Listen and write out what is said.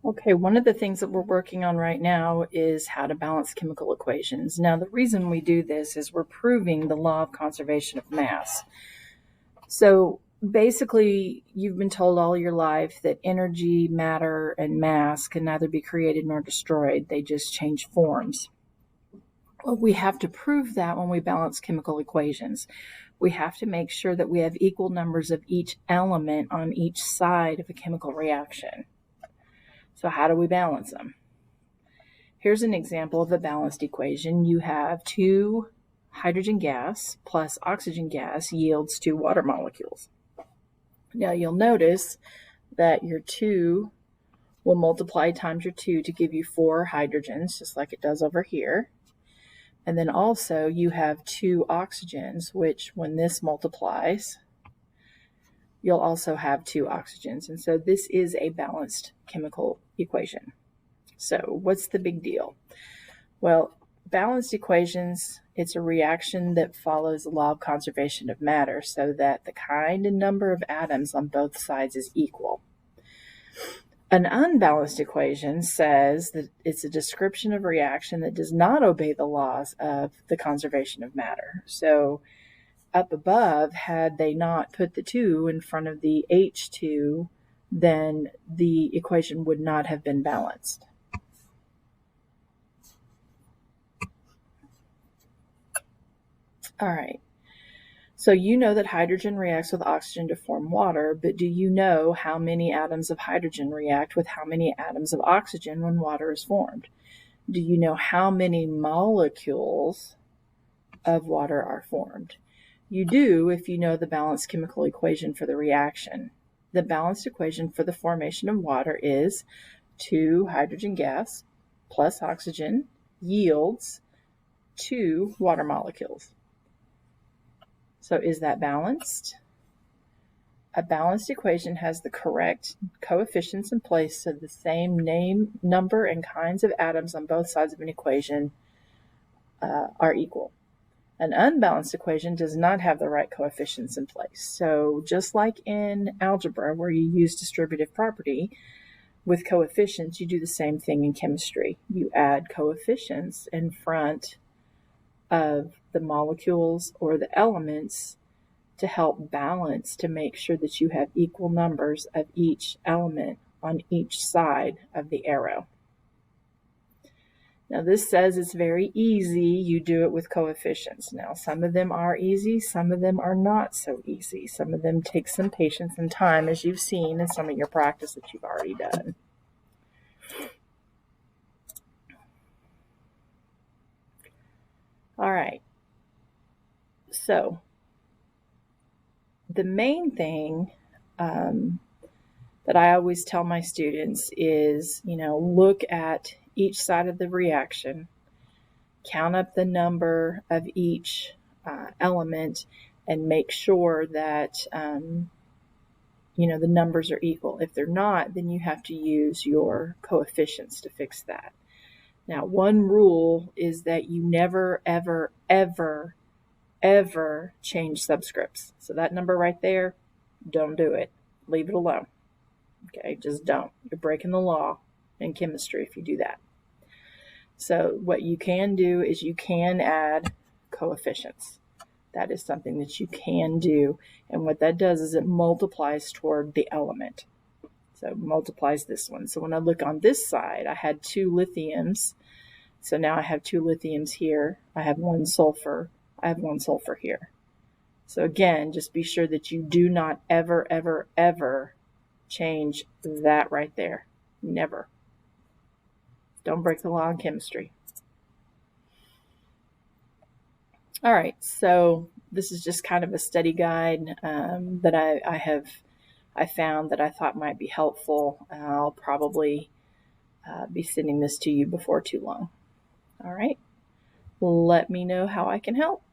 Okay, one of the things that we're working on right now is how to balance chemical equations. Now, the reason we do this is we're proving the law of conservation of mass. So basically, you've been told all your life that energy, matter, and mass can neither be created nor destroyed. They just change forms. Well, we have to prove that when we balance chemical equations. We have to make sure that we have equal numbers of each element on each side of a chemical reaction. So how do we balance them? Here's an example of a balanced equation. You have 2 hydrogen gas plus oxygen gas yields 2 water molecules. Now you'll notice that your 2 will multiply times your 2 to give you 4 hydrogens, just like it does over here. And then also you have 2 oxygens, which when this multiplies, you'll also have 2 oxygens. And so this is a balanced chemical equation. So what's the big deal? Well, balanced equations, it's a reaction that follows the law of conservation of matter so that the kind and number of atoms on both sides is equal. An unbalanced equation says that it's a description of a reaction that does not obey the laws of the conservation of matter. So up above, had they not put the 2 in front of the H2, then the equation would not have been balanced. All right. So you know that hydrogen reacts with oxygen to form water, but do you know how many atoms of hydrogen react with how many atoms of oxygen when water is formed? Do you know how many molecules of water are formed? You do if you know the balanced chemical equation for the reaction. The balanced equation for the formation of water is 2 hydrogen gas plus oxygen yields 2 water molecules. So is that balanced? A balanced equation has the correct coefficients in place so the same name, number, and kinds of atoms on both sides of an equation are equal. An unbalanced equation does not have the right coefficients in place. So just like in algebra where you use distributive property with coefficients, you do the same thing in chemistry. You add coefficients in front of the molecules or the elements to help balance, to make sure that you have equal numbers of each element on each side of the arrow. Now this says it's very easy. You do it with coefficients. Now some of them are easy, some of them are not so easy. Some of them take some patience and time, as you've seen in some of your practice that you've already done. All right. So the main thing that I always tell my students is, look at each side of the reaction, count up the number of each element, and make sure that, the numbers are equal. If they're not, then you have to use your coefficients to fix that. Now, one rule is that you never, ever, ever, ever change subscripts. So that number right there, don't do it. Leave it alone. Okay, just don't. You're breaking the law in chemistry if you do that. So what you can do is you can add coefficients. That is something that you can do. And what that does is it multiplies toward the element. So it multiplies this one. So when I look on this side, I had 2 lithiums. So now I have 2 lithiums here. I have 1 sulfur. I have 1 sulfur here. So again, just be sure that you do not ever, ever, ever change that right there. Never. Don't break the law in chemistry. All right, so this is just kind of a study guide that I found that I thought might be helpful. I'll probably be sending this to you before too long. All right, let me know how I can help.